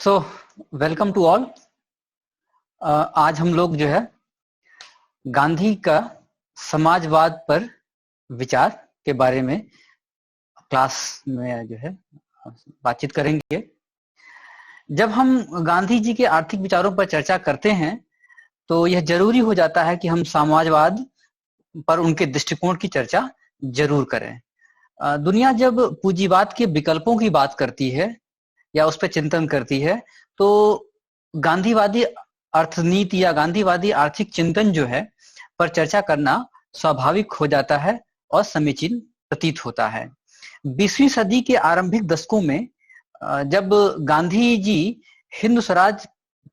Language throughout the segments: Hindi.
So welcome to all. आज हम लोग जो है गांधी का समाजवाद पर विचार के बारे में क्लास में जो है बातचीत करेंगे। जब हम गांधी जी के आर्थिक विचारों पर चर्चा करते हैं तो यह जरूरी हो जाता है कि हम समाजवाद पर उनके दृष्टिकोण की चर्चा जरूर करें। दुनिया जब पूंजीवाद के विकल्पों की बात करती है या उस पर चिंतन करती है तो गांधीवादी अर्थनीति या गांधीवादी आर्थिक चिंतन जो है पर चर्चा करना स्वाभाविक हो जाता है और समीचीन प्रतीत होता है। 20वीं सदी के आरंभिक दशकों में जब गांधी जी हिंद स्वराज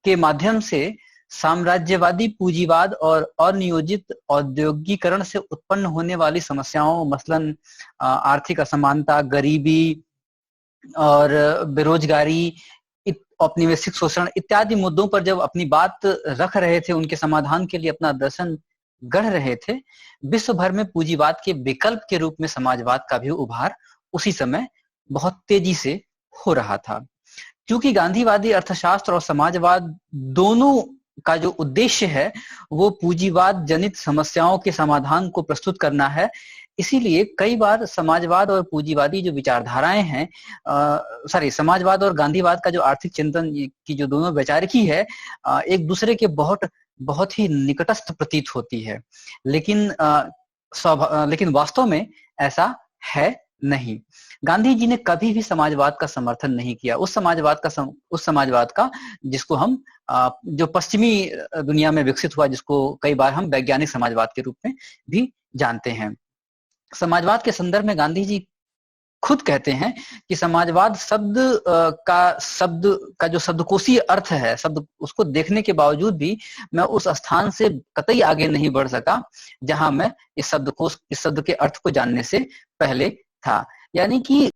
के माध्यम से साम्राज्यवादी पूंजीवाद और अनियोजित औद्योगिकरण से उत्पन्न होने वाली समस्याओं मसलन आर्थिक असमानता, गरीबी और बेरोजगारी, औपनिवेशिक शोषण इत्यादि मुद्दों पर जब अपनी बात रख रहे थे, उनके समाधान के लिए अपना दर्शन गढ़ रहे थे, विश्व भर में पूंजीवाद के विकल्प के रूप में समाजवाद का भी उभार उसी समय बहुत तेजी से हो रहा था। क्योंकि गांधीवादी अर्थशास्त्र और समाजवाद दोनों का जो उद्देश्य है वो पूंजीवाद जनित समस्याओं के समाधान को प्रस्तुत करना है, इसीलिए कई बार समाजवाद और पूंजीवादी जो विचारधाराएं हैं, समाजवाद और गांधीवाद का जो आर्थिक चिंतन की जो दोनों वैचारिकी है, एक दूसरे के बहुत ही निकटस्थ प्रतीत होती है, लेकिन वास्तव में ऐसा है नहीं। गांधी जी ने कभी भी समाजवाद का समर्थन नहीं किया, उस समाजवाद का जिसको हम जो पश्चिमी दुनिया में विकसित हुआ, जिसको कई बार हम वैज्ञानिक समाजवाद के रूप में भी जानते हैं। समाजवाद के संदर्भ में गांधी जी खुद कहते हैं कि समाजवाद शब्द का जो शब्दकोशीय अर्थ है, शब्द उसको देखने के बावजूद भी मैं उस स्थान से कतई आगे नहीं बढ़ सका जहां मैं इस शब्द के अर्थ को जानने से पहले था। यानी कि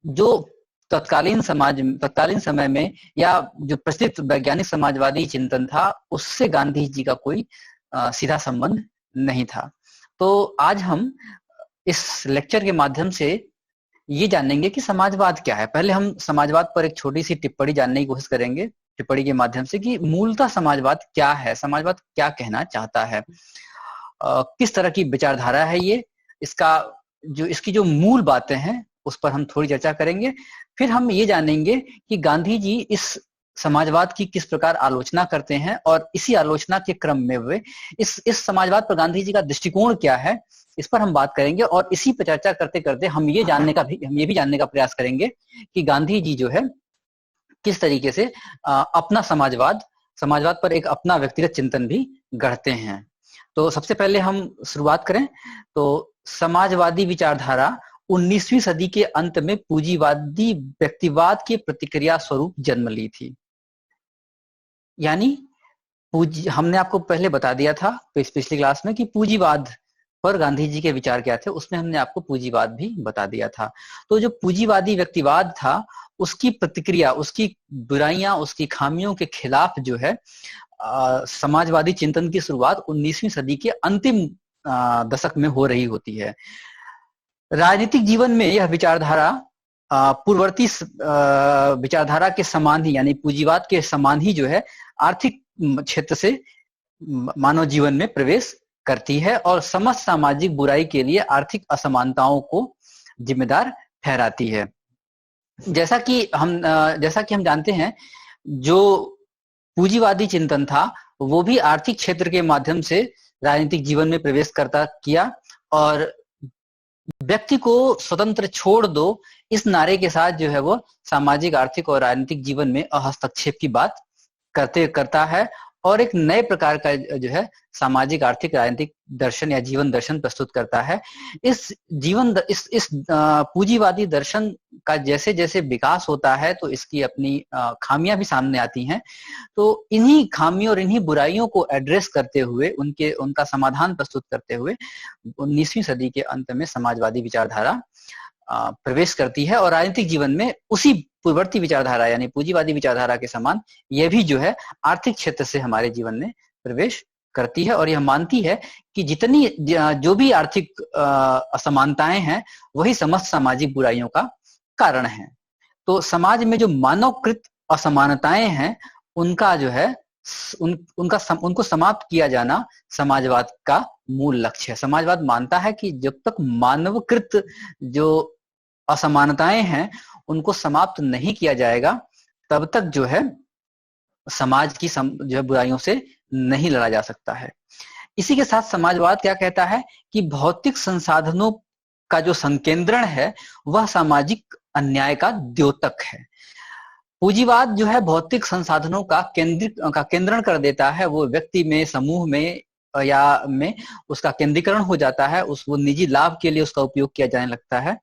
जो तत्कालीन समय में या जो प्रचलित वैज्ञानिक समाजवादी चिंतन था उससे गांधी जी का कोई सीधा संबंध नहीं था। तो आज हम इस लेक्चर के माध्यम से ये जानेंगे कि समाजवाद क्या है। पहले हम समाजवाद पर एक छोटी सी टिप्पणी जानने की कोशिश करेंगे, टिप्पणी के माध्यम से, कि मूलतः समाजवाद क्या है, समाजवाद क्या कहना चाहता है, किस तरह की विचारधारा है ये, इसकी जो मूल बातें हैं उस पर हम थोड़ी चर्चा करेंगे। फिर हम ये जानेंगे कि गांधी जी इस समाजवाद की किस प्रकार आलोचना करते हैं और इसी आलोचना के क्रम में वे इस समाजवाद पर गांधी जी का दृष्टिकोण क्या है, इस पर हम बात करेंगे। और इसी पर चर्चा करते करते हम ये भी जानने का प्रयास करेंगे कि गांधी जी जो है किस तरीके से अपना समाजवाद पर एक अपना व्यक्तिगत चिंतन भी गढ़ते हैं। तो सबसे पहले हम शुरुआत करें तो समाजवादी विचारधारा 19वीं सदी के अंत में पूंजीवादी व्यक्तिवाद के प्रतिक्रिया स्वरूप जन्म ली थी। यानी हमने आपको पहले बता दिया था पिछली क्लास में कि पूंजीवाद पर गांधी जी के विचार क्या थे, उसमें हमने आपको पूंजीवाद भी बता दिया था। तो जो पूंजीवादी व्यक्तिवाद था उसकी प्रतिक्रिया, उसकी बुराइयां, उसकी खामियों के खिलाफ जो है समाजवादी चिंतन की शुरुआत 19वीं सदी के अंतिम दशक में हो रही होती है। राजनीतिक जीवन में यह विचारधारा पूर्ववर्ती विचारधारा के समान ही, यानी पूंजीवाद के समान ही जो है आर्थिक क्षेत्र से मानव जीवन में प्रवेश करती है और समस्त सामाजिक बुराई के लिए आर्थिक असमानताओं को जिम्मेदार ठहराती है। जैसा कि हम जानते हैं, जो पूंजीवादी चिंतन था वो भी आर्थिक क्षेत्र के माध्यम से राजनीतिक जीवन में प्रवेश किया और व्यक्ति को स्वतंत्र छोड़ दो, इस नारे के साथ जो है वो सामाजिक, आर्थिक और राजनीतिक जीवन में हस्तक्षेप की बात करता है और एक नए प्रकार का जो है सामाजिक, आर्थिक, राजनीतिक दर्शन या जीवन दर्शन प्रस्तुत करता है। इस पूंजीवादी दर्शन का जैसे जैसे विकास होता है तो इसकी अपनी खामियां भी सामने आती हैं। तो इन्हीं खामियों और इन्हीं बुराइयों को एड्रेस करते हुए, उनका समाधान प्रस्तुत करते हुए 19वीं सदी के अंत में समाजवादी विचारधारा प्रवेश करती है और राजनीतिक जीवन में उसी पूर्ववर्ती विचारधारा यानी पूंजीवादी विचारधारा के समान यह भी जो है आर्थिक क्षेत्र से हमारे जीवन में प्रवेश करती है और यह मानती है कि जो भी आर्थिक असमानताएं हैं वही समस्त सामाजिक बुराइयों का कारण है। तो समाज में जो मानवकृत असमानताएं हैं उनका जो है उनको समाप्त किया जाना समाजवाद का मूल लक्ष्य है। समाजवाद मानता है कि जब तक मानवकृत जो असमानताएं हैं उनको समाप्त नहीं किया जाएगा तब तक जो है समाज की जो है बुराइयों से नहीं लड़ा जा सकता है। इसी के साथ समाजवाद क्या कहता है कि भौतिक संसाधनों का जो संकेंद्रण है वह सामाजिक अन्याय का द्योतक है। पूंजीवाद जो है भौतिक संसाधनों का केंद्रण कर देता है, वो व्यक्ति में, समूह में या में उसका केंद्रीकरण हो जाता है, वो निजी लाभ के लिए उसका उपयोग किया जाने लगता है।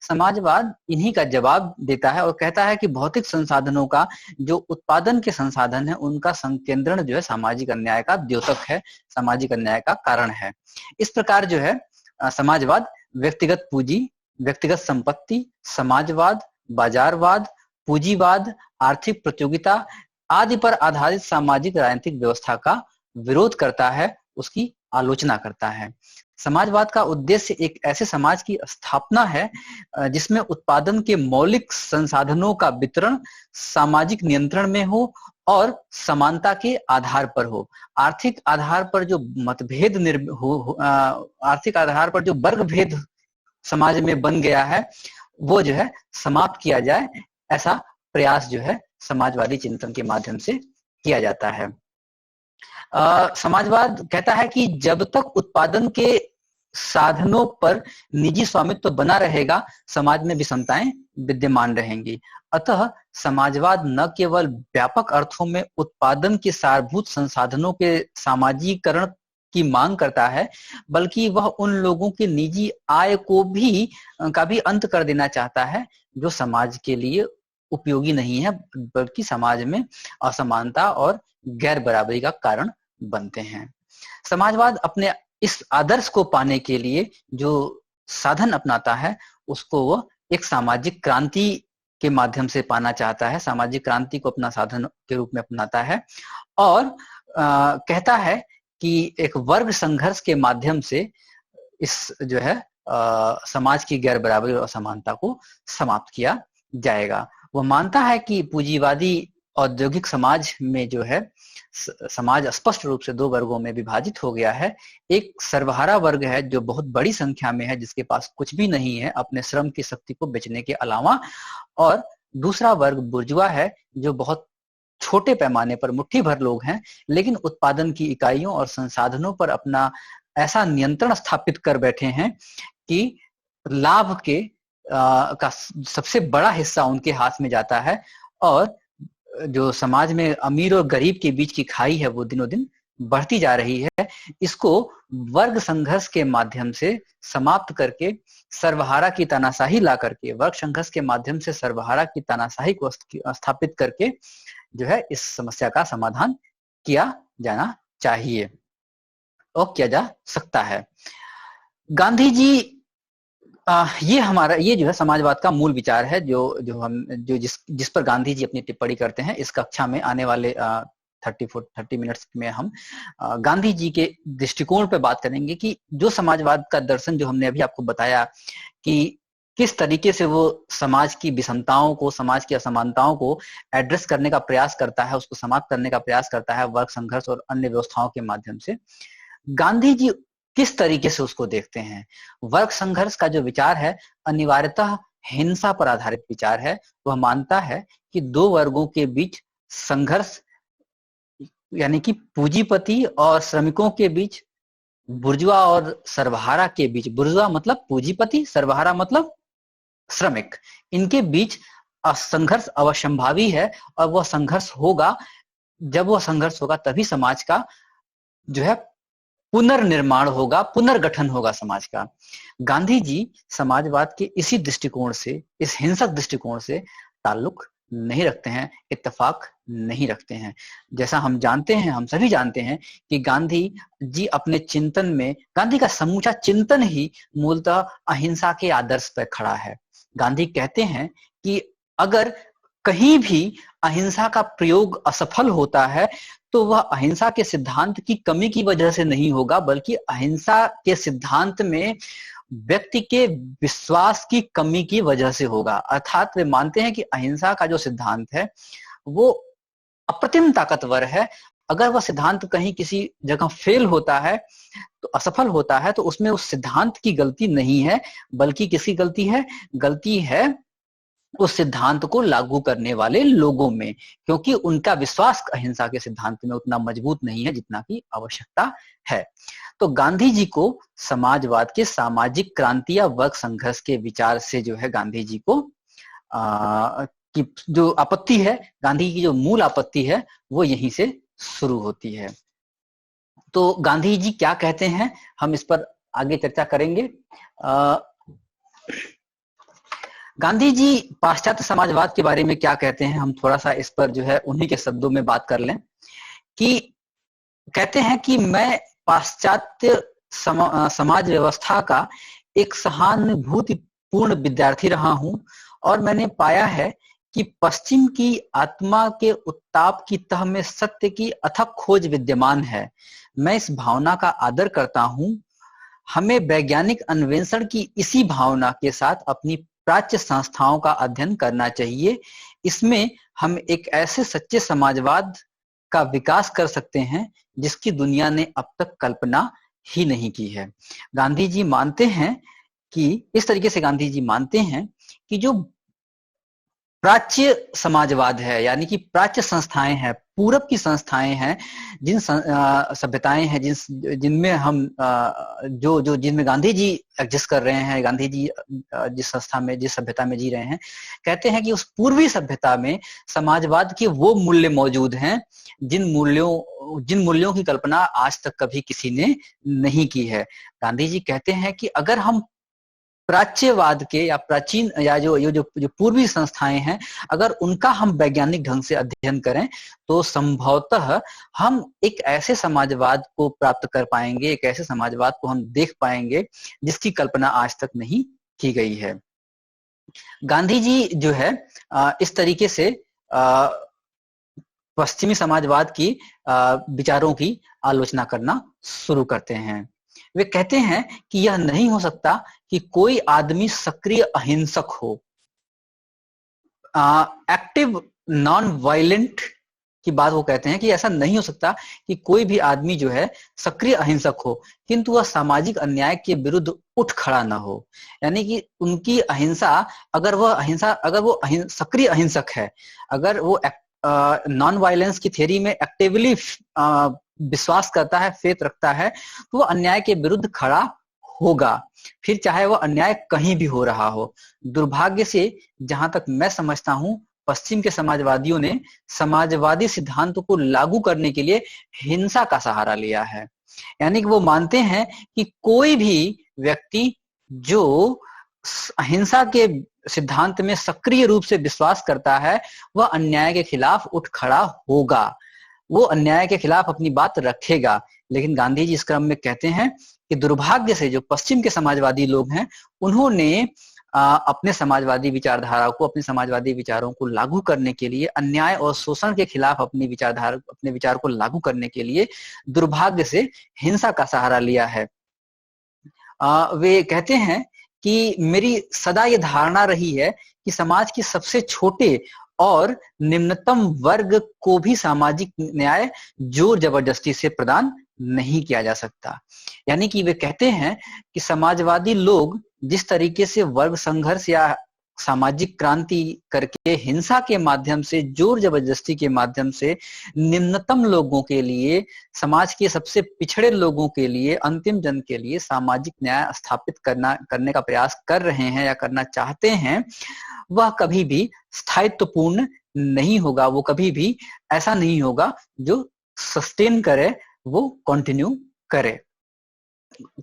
समाजवाद इन्हीं का जवाब देता है और कहता है कि भौतिक संसाधनों का जो उत्पादन के संसाधन है उनका संकेंद्रण जो है सामाजिक अन्याय का द्योतक है, सामाजिक अन्याय का कारण है। इस प्रकार जो है समाजवाद व्यक्तिगत पूंजी, व्यक्तिगत संपत्ति, समाजवाद, बाजारवाद, पूंजीवाद, आर्थिक प्रतियोगिता आदि पर आधारित सामाजिक राजनीतिक व्यवस्था का विरोध करता है, उसकी आलोचना करता है। समाजवाद का उद्देश्य एक ऐसे समाज की स्थापना है जिसमें उत्पादन के मौलिक संसाधनों का वितरण सामाजिक नियंत्रण में हो और समानता के आधार पर हो। आर्थिक आधार पर जो मतभेद आर्थिक आधार पर जो वर्ग भेद समाज में बन गया है वो जो है समाप्त किया जाए, ऐसा प्रयास जो है समाजवादी चिंतन के माध्यम से किया जाता है। समाजवाद कहता है कि जब तक उत्पादन के साधनों पर निजी स्वामित्व बना रहेगा समाज में विषमताएं विद्यमान रहेंगी। अतः समाजवाद न केवल व्यापक अर्थों में उत्पादन के सारभूत संसाधनों के सामाजिकरण की मांग करता है, बल्कि वह उन लोगों की निजी आय का भी अंत कर देना चाहता है जो समाज के लिए उपयोगी नहीं है, बल्कि समाज में असमानता और गैर बराबरी का कारण बनते हैं। समाजवाद अपने इस आदर्श को पाने के लिए जो साधन अपनाता है उसको वो एक सामाजिक क्रांति के माध्यम से पाना चाहता है, सामाजिक क्रांति को अपना साधन के रूप में अपनाता है और कहता है कि एक वर्ग संघर्ष के माध्यम से इस जो है समाज की गैर बराबरी और असमानता को समाप्त किया जाएगा। वह मानता है कि पूंजीवादी औद्योगिक समाज में जो है समाज स्पष्ट रूप से दो वर्गों में विभाजित हो गया है। एक सर्वहारा वर्ग है जो बहुत बड़ी संख्या में है, जिसके पास कुछ भी नहीं है अपने श्रम की शक्ति को बेचने के अलावा, और दूसरा वर्ग बुर्जुआ है जो बहुत छोटे पैमाने पर मुट्ठी भर लोग हैं, लेकिन उत्पादन की इकाइयों और संसाधनों पर अपना ऐसा नियंत्रण स्थापित कर बैठे हैं कि लाभ के का सबसे बड़ा हिस्सा उनके हाथ में जाता है और जो समाज में अमीर और गरीब के बीच की खाई है वो दिनों दिन बढ़ती जा रही है। इसको वर्ग संघर्ष के माध्यम से समाप्त करके सर्वहारा की तानाशाही ला करके, वर्ग संघर्ष के माध्यम से सर्वहारा की तानाशाही को स्थापित करके जो है इस समस्या का समाधान किया जाना चाहिए और किया जा सकता है। गांधी जी ये जो है समाजवाद का मूल विचार है जो जिस पर गांधी जी अपनी टिप्पणी करते हैं। इस कक्षा में आने वाले 30 मिनट्स में हम गांधी जी के दृष्टिकोण पे बात करेंगे कि जो समाजवाद का दर्शन जो हमने अभी आपको बताया कि किस तरीके से वो समाज की विषमताओं को, समाज की असमानताओं को एड्रेस करने का प्रयास करता है, उसको समाप्त करने का प्रयास करता है वर्ग संघर्ष और अन्य व्यवस्थाओं के माध्यम से। गांधी जी किस तरीके से उसको देखते हैं? वर्ग संघर्ष का जो विचार है अनिवार्यतः हिंसा पर आधारित विचार है। वह मानता है कि दो वर्गों के बीच संघर्ष, यानी कि पूंजीपति और श्रमिकों के बीच, बुर्जुआ और सर्वहारा के बीच, बुर्जुआ मतलब पूंजीपति, सर्वहारा मतलब श्रमिक, इनके बीच संघर्ष अवश्यंभावी है और वह संघर्ष होगा। जब वह संघर्ष होगा तभी समाज का जो है पुनर्निर्माण होगा, पुनर्गठन होगा समाज का। गांधी जी समाजवाद के इसी दृष्टिकोण से, इस हिंसक दृष्टिकोण से ताल्लुक नहीं रखते हैं, इत्तेफाक नहीं रखते हैं। जैसा हम जानते हैं, हम सभी जानते हैं कि गांधी जी अपने चिंतन में, गांधी का समूचा चिंतन ही मूलतः अहिंसा के आदर्श पर खड़ा है। गांधी कहते हैं कि अगर कहीं भी अहिंसा का प्रयोग असफल होता है तो वह अहिंसा के सिद्धांत की कमी की वजह से नहीं होगा, बल्कि अहिंसा के सिद्धांत में व्यक्ति के विश्वास की कमी की वजह से होगा। अर्थात वे मानते हैं कि अहिंसा का जो सिद्धांत है वो अप्रतिम ताकतवर है। अगर वह सिद्धांत कहीं किसी जगह फेल होता है, तो असफल होता है, तो उसमें उस सिद्धांत की गलती नहीं है, बल्कि किसकी गलती है? गलती है उस सिद्धांत को लागू करने वाले लोगों में, क्योंकि उनका विश्वास अहिंसा के सिद्धांत में उतना मजबूत नहीं है जितना की आवश्यकता है। तो गांधी जी को समाजवाद के सामाजिक क्रांति या वर्ग संघर्ष के विचार से जो है गांधी जी को की जो आपत्ति है, गांधी की जो मूल आपत्ति है, वो यहीं से शुरू होती है। तो गांधी जी क्या कहते हैं, हम इस पर आगे चर्चा करेंगे। गांधी जी पाश्चात्य समाजवाद के बारे में क्या कहते हैं, हम थोड़ा सा इस पर जो है उन्हीं के शब्दों में बात कर लें। कि कहते हैं कि मैं पाश्चात्य समाज व्यवस्था का एक सहानुभूतिपूर्ण विद्यार्थी रहा हूं, और मैंने पाया है कि पश्चिम की आत्मा के उत्ताप की तह में सत्य की अथक खोज विद्यमान है। मैं इस भावना का आदर करता हूं। हमें वैज्ञानिक अन्वेषण की इसी भावना के साथ अपनी प्राच्य संस्थाओं का अध्ययन करना चाहिए। इसमें हम एक ऐसे सच्चे समाजवाद का विकास कर सकते हैं जिसकी दुनिया ने अब तक कल्पना ही नहीं की है। गांधी जी मानते हैं कि इस तरीके से गांधी जी मानते हैं कि जो प्राच्य समाजवाद है, यानी कि प्राच्य संस्थाएं हैं, पूरब की संस्थाएं हैं, जिन सभ्यताएं हैं जिनमें हम जिनमें गांधी जी एग्जिस्ट कर रहे हैं, गांधी जी जिस संस्था में, जिस सभ्यता में जी रहे हैं, कहते हैं कि उस पूर्वी सभ्यता में समाजवाद के वो मूल्य मौजूद हैं जिन मूल्यों की कल्पना आज तक कभी किसी ने नहीं की है। गांधी जी कहते हैं कि अगर हम प्राच्यवाद के या प्राचीन या जो पूर्वी संस्थाएं हैं, अगर उनका हम वैज्ञानिक ढंग से अध्ययन करें, तो संभवतः हम एक ऐसे समाजवाद को प्राप्त कर पाएंगे, एक ऐसे समाजवाद को हम देख पाएंगे जिसकी कल्पना आज तक नहीं की गई है। गांधी जी जो है इस तरीके से पश्चिमी समाजवाद की विचारों की आलोचना करना शुरू करते हैं। वे कहते हैं कि यह नहीं हो सकता कि कोई आदमी सक्रिय अहिंसक हो। एक्टिव नॉन वायलेंट की बात वो कहते हैं कि ऐसा नहीं हो सकता कि कोई भी आदमी जो है सक्रिय अहिंसक हो, किंतु वह सामाजिक अन्याय के विरुद्ध उठ खड़ा ना हो। यानी कि उनकी अहिंसा, अगर वो सक्रिय अहिंसक है, अगर वो नॉन वायलेंस की थ्योरी में एक्टिवली विश्वास करता है, फेथ रखता है, तो वो अन्याय के विरुद्ध खड़ा होगा, फिर चाहे वो अन्याय कहीं भी हो रहा हो। दुर्भाग्य से जहां तक मैं समझता हूं, पश्चिम के समाजवादियों ने समाजवादी सिद्धांतों को लागू करने के लिए हिंसा का सहारा लिया है। यानी कि वो मानते हैं कि कोई भी व्यक्ति जो अहिंसा के सिद्धांत में सक्रिय रूप से विश्वास करता है, वह अन्याय के खिलाफ उठ खड़ा होगा, वो अन्याय के खिलाफ अपनी बात रखेगा। लेकिन गांधी जी इस क्रम में कहते हैं कि दुर्भाग्य से जो पश्चिम के समाजवादी लोग हैं, उन्होंने अपने समाजवादी विचारधारा को, अपने समाजवादी विचारों को लागू करने के लिए, अन्याय और शोषण के खिलाफ अपने विचार को लागू करने के लिए दुर्भाग्य से हिंसा का सहारा लिया है। वे कहते हैं कि मेरी सदा ये धारणा रही है कि समाज के सबसे छोटे और निम्नतम वर्ग को भी सामाजिक न्याय जोर जबरदस्ती से प्रदान नहीं किया जा सकता। यानी कि वे कहते हैं कि समाजवादी लोग जिस तरीके से वर्ग संघर्ष या सामाजिक क्रांति करके हिंसा के माध्यम से, जोर जबरदस्ती के माध्यम से निम्नतम लोगों के लिए, समाज के सबसे पिछड़े लोगों के लिए, अंतिम जन के लिए सामाजिक न्याय स्थापित करने का प्रयास कर रहे हैं या करना चाहते हैं, वह कभी भी स्थायित्वपूर्ण नहीं होगा। वो कभी भी ऐसा नहीं होगा जो सस्टेन करे, वो कंटिन्यू करे।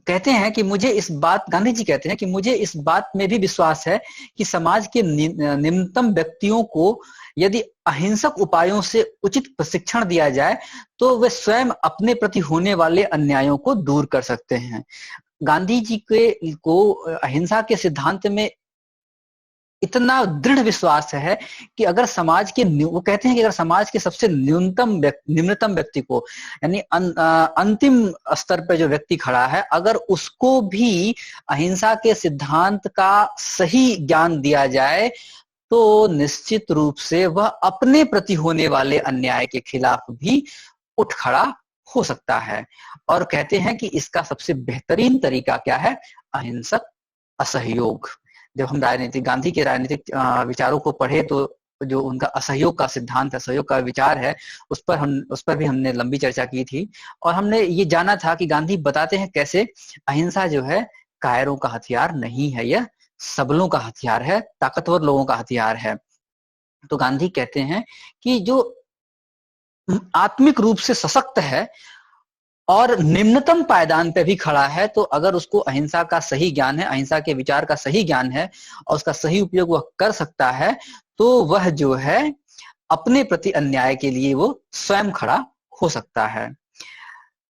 कहते हैं कि गांधी जी कहते हैं कि मुझे इस बात में भी विश्वास है कि समाज के निम्नतम व्यक्तियों को यदि अहिंसक उपायों से उचित प्रशिक्षण दिया जाए, तो वे स्वयं अपने प्रति होने वाले अन्यायों को दूर कर सकते हैं। गांधी जी को अहिंसा के सिद्धांत में इतना दृढ़ विश्वास है कि अगर समाज के, वो कहते हैं कि अगर समाज के सबसे निम्नतम व्यक्ति को, यानी अंतिम स्तर पर जो व्यक्ति खड़ा है, अगर उसको भी अहिंसा के सिद्धांत का सही ज्ञान दिया जाए, तो निश्चित रूप से वह अपने प्रति होने वाले अन्याय के खिलाफ भी उठ खड़ा हो सकता है। और कहते हैं कि इसका सबसे बेहतरीन तरीका क्या है? अहिंसक असहयोग। जब हम गांधी के राजनीतिक विचारों को पढ़े तो जो उनका असहयोग का सिद्धांत, असहयोग का विचार है, उस पर भी हमने लंबी चर्चा की थी। और हमने ये जाना था कि गांधी बताते हैं कैसे अहिंसा जो है कायरों का हथियार नहीं है, यह सबलों का हथियार है, ताकतवर लोगों का हथियार है। तो गांधी कहते हैं कि जो आत्मिक रूप से सशक्त है और निम्नतम पायदान पे भी खड़ा है, तो अगर उसको अहिंसा का सही ज्ञान है, अहिंसा के विचार का सही ज्ञान है और उसका सही उपयोग वह कर सकता है, तो वह जो है अपने प्रति अन्याय के लिए वो स्वयं खड़ा हो सकता है।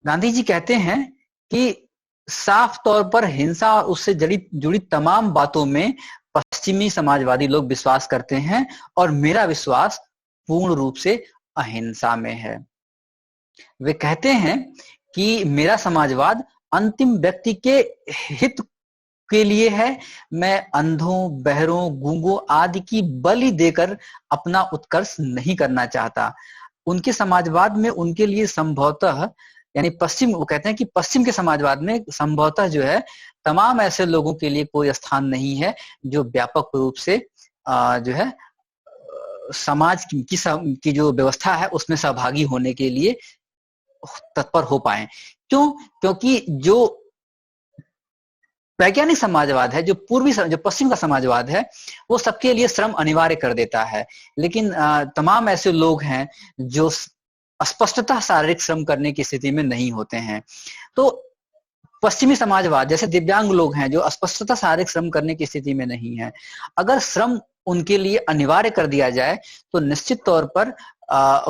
गांधी जी कहते हैं कि साफ तौर पर हिंसा और उससे जुड़ी तमाम बातों में पश्चिमी समाजवादी लोग विश्वास करते हैं और मेरा विश्वास पूर्ण रूप से अहिंसा में है। वे कहते हैं कि मेरा समाजवाद अंतिम व्यक्ति के हित के लिए है। मैं अंधों, बहरों, गूंगों आदि की बलि देकर अपना उत्कर्ष नहीं करना चाहता। उनके समाजवाद में उनके लिए संभवतः, यानी पश्चिम, वो कहते हैं कि पश्चिम के समाजवाद में संभवतः जो है तमाम ऐसे लोगों के लिए कोई स्थान नहीं है जो व्यापक रूप से जो है समाज की जो व्यवस्था है उसमें सहभागी होने के लिए तत्पर हो पाए। क्यों? क्योंकि जो वैज्ञानिक समाजवाद है, जो पश्चिम का समाजवाद है, वो सबके लिए श्रम अनिवार्य कर देता है, लेकिन तमाम ऐसे लोग हैं जो स्पष्टतः शारीरिक श्रम करने की स्थिति में नहीं होते हैं। तो पश्चिमी समाजवाद जैसे दिव्यांग लोग हैं जो स्पष्टतः शारीरिक श्रम करने की स्थिति में नहीं है, अगर श्रम उनके लिए अनिवार्य कर दिया जाए तो निश्चित तौर पर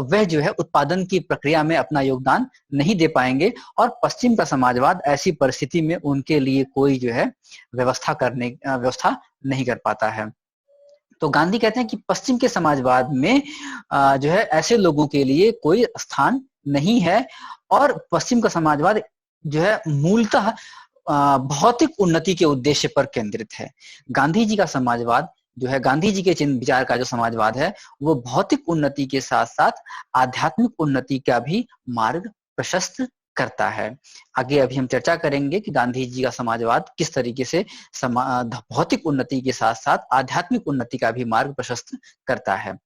वह जो है उत्पादन की प्रक्रिया में अपना योगदान नहीं दे पाएंगे और पश्चिम का समाजवाद ऐसी परिस्थिति में उनके लिए कोई जो है व्यवस्था नहीं कर पाता है। तो गांधी कहते हैं कि पश्चिम के समाजवाद में जो है ऐसे लोगों के लिए कोई स्थान नहीं है और पश्चिम का समाजवाद जो है मूलतः भौतिक उन्नति के उद्देश्य पर केंद्रित है। गांधी जी का समाजवाद जो है, गांधी जी के चिन्ह विचार का जो समाजवाद है, वो भौतिक उन्नति के साथ साथ आध्यात्मिक उन्नति का भी मार्ग प्रशस्त करता है। आगे अभी हम चर्चा करेंगे कि गांधी जी का समाजवाद किस तरीके से भौतिक उन्नति के साथ साथ आध्यात्मिक उन्नति का भी मार्ग प्रशस्त करता है।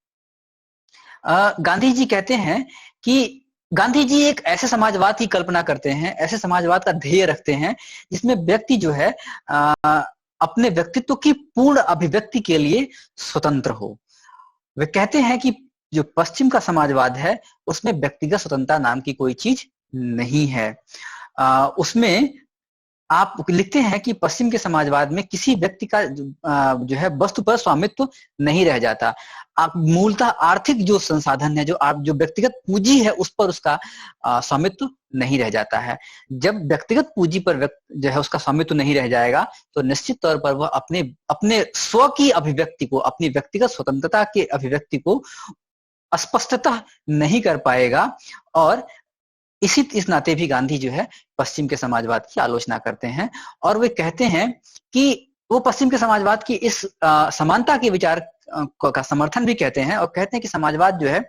गांधी जी कहते हैं कि गांधी जी एक ऐसे समाजवाद की कल्पना करते हैं, ऐसे समाजवाद का ध्येय रखते हैं जिसमें व्यक्ति जो है अपने व्यक्तित्व की पूर्ण अभिव्यक्ति के लिए स्वतंत्र हो। वे कहते हैं कि जो पश्चिम का समाजवाद है उसमें व्यक्तिगत स्वतंत्रता नाम की कोई चीज नहीं है। उसमें आप लिखते हैं कि पश्चिम के समाजवाद में किसी व्यक्ति का जो है वस्तु पर स्वामित्व नहीं रह जाता। आप मूलतः आर्थिक जो संसाधन है, जो व्यक्तिगत पूंजी है, उस पर उसका स्वामित्व नहीं रह जाता है। जब व्यक्तिगत पूंजी पर जो है उसका स्वामित्व नहीं रह जाएगा तो निश्चित तौर पर वह अपने स्व की अभिव्यक्ति को, अपनी व्यक्तिगत स्वतंत्रता के अभिव्यक्ति को स्पष्टतः नहीं कर पाएगा। और इस नाते भी गांधी जो है पश्चिम के समाजवाद की आलोचना करते हैं और वे कहते हैं कि वो पश्चिम के समाजवाद की इस समानता के विचार का समर्थन भी कहते हैं और कहते हैं कि समाजवाद जो है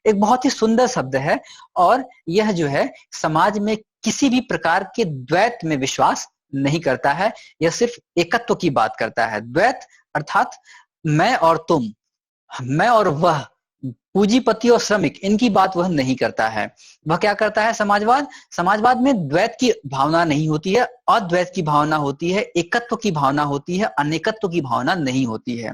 एक बहुत ही सुंदर शब्द है और यह जो है समाज में किसी भी प्रकार के द्वैत में विश्वास नहीं करता है, यह सिर्फ एकत्व की बात करता है। द्वैत अर्थात मैं और तुम, मैं और वह, पूंजीपति और श्रमिक, इनकी बात वह नहीं करता है। वह क्या करता है? समाजवाद में द्वैत की भावना नहीं होती है, अद्वैत की भावना होती है, एकत्व की भावना होती है, अनेकत्व की भावना नहीं होती है,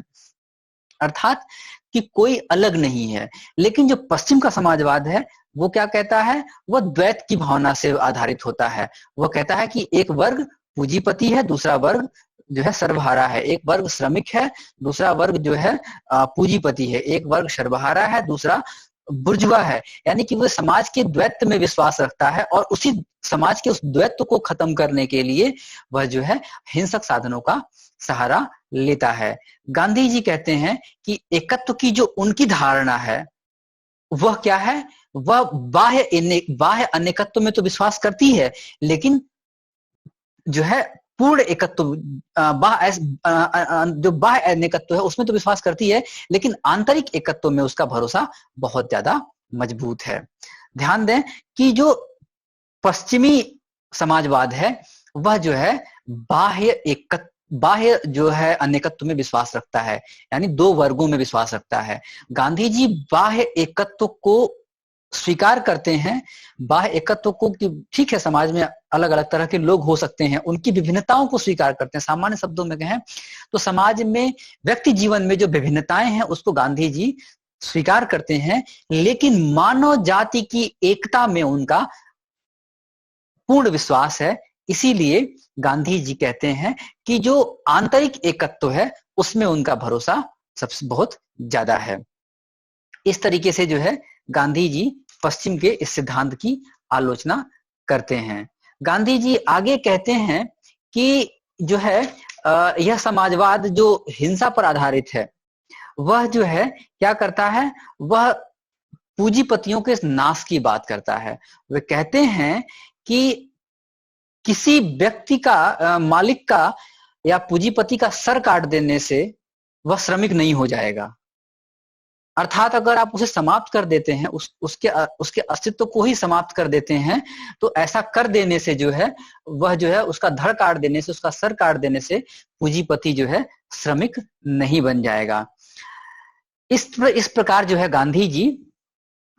अर्थात कि कोई अलग नहीं है। लेकिन जो पश्चिम का समाजवाद है वो क्या कहता है? वह द्वैत की भावना से आधारित होता है। वह कहता है कि एक वर्ग पूंजीपति है, दूसरा वर्ग जो है सर्वहारा है, एक वर्ग श्रमिक है, दूसरा वर्ग जो है पूंजीपति है, एक वर्ग सर्वहारा है, दूसरा बुर्जुआ है। यानी कि वो समाज के द्वैत में विश्वास रखता है और उसी समाज के उस द्वैत को खत्म करने के लिए वह जो है हिंसक साधनों का सहारा लेता है। गांधी जी कहते हैं कि एकत्व की जो उनकी धारणा है वह क्या है? वह बाह्य अनेकत्व में तो विश्वास करती है, लेकिन जो है पूर्ण एकत्व, जो बाह्य एकत्व है उसमें तो विश्वास करती है, लेकिन आंतरिक एकत्व में उसका भरोसा बहुत ज्यादा मजबूत है। ध्यान दें कि जो पश्चिमी समाजवाद है वह जो है बाह्य जो है अनेकत्व में विश्वास रखता है, यानी दो वर्गों में विश्वास रखता है। गांधी जी बाह्य एकत्व को स्वीकार करते हैं, बाह्य एकत्व को कि ठीक है समाज में अलग अलग तरह के लोग हो सकते हैं, उनकी विभिन्नताओं को स्वीकार करते हैं। सामान्य शब्दों में कहें तो समाज में व्यक्ति जीवन में जो विभिन्नताएं हैं उसको गांधी जी स्वीकार करते हैं, लेकिन मानव जाति की एकता में उनका पूर्ण विश्वास है। इसीलिए गांधी जी कहते हैं कि जो आंतरिक एकत्व है उसमें उनका भरोसा सबसे बहुत ज्यादा है। इस तरीके से जो है गांधी जी पश्चिम के इस सिद्धांत की आलोचना करते हैं। गांधी जी आगे कहते हैं कि जो है यह समाजवाद जो हिंसा पर आधारित है वह जो है क्या करता है, वह पूंजीपतियों के नाश की बात करता है। वे कहते हैं कि किसी व्यक्ति का मालिक का या पूंजीपति का सर काट देने से वह श्रमिक नहीं हो जाएगा। अर्थात अगर आप उसे समाप्त कर देते हैं, उसके अस्तित्व को ही समाप्त कर देते हैं, तो ऐसा कर देने से जो है वह जो है उसका धड़ काट देने से, उसका सर काट देने से पूंजीपति जो है श्रमिक नहीं बन जाएगा। इस प्रकार जो है गांधी जी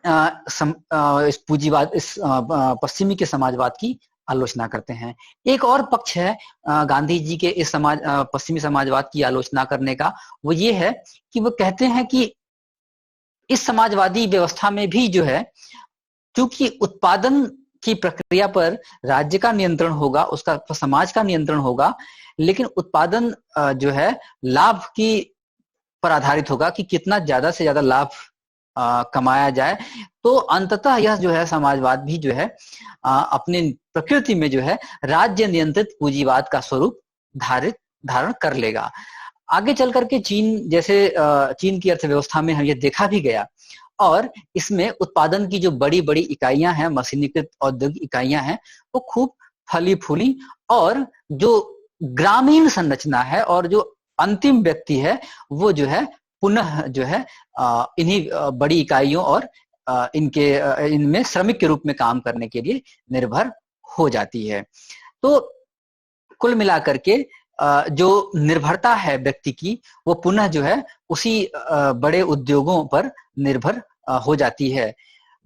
इस पूंजीवाद, इस पश्चिमी के समाजवाद की आलोचना करते हैं। एक और पक्ष है गांधी जी के इस पश्चिमी समाजवाद की आलोचना करने का, वो ये है कि वो कहते हैं कि इस समाजवादी व्यवस्था में भी जो है क्योंकि उत्पादन की प्रक्रिया पर राज्य का नियंत्रण होगा, उसका समाज का नियंत्रण होगा, लेकिन उत्पादन जो है लाभ की पर आधारित होगा कि कितना ज्यादा से ज्यादा लाभ कमाया जाए। तो अंततः यह जो है समाजवाद भी जो है अपने प्रकृति में जो है राज्य नियंत्रित पूंजीवाद का स्वरूप धारण कर लेगा। आगे चल करके चीन की अर्थव्यवस्था में हम ये देखा भी गया, और इसमें उत्पादन की जो बड़ी बड़ी इकाइयां हैं, मशीनीकृत औद्योगिक इकाइयां हैं, वो खूब फली फूली, और जो ग्रामीण संरचना है और जो अंतिम व्यक्ति है वो जो है पुनः जो है इन्हीं बड़ी इकाइयों और इनमें श्रमिक के रूप में काम करने के लिए निर्भर हो जाती है। तो कुल मिलाकर के जो निर्भरता है व्यक्ति की वो पुनः जो है उसी बड़े उद्योगों पर निर्भर हो जाती है।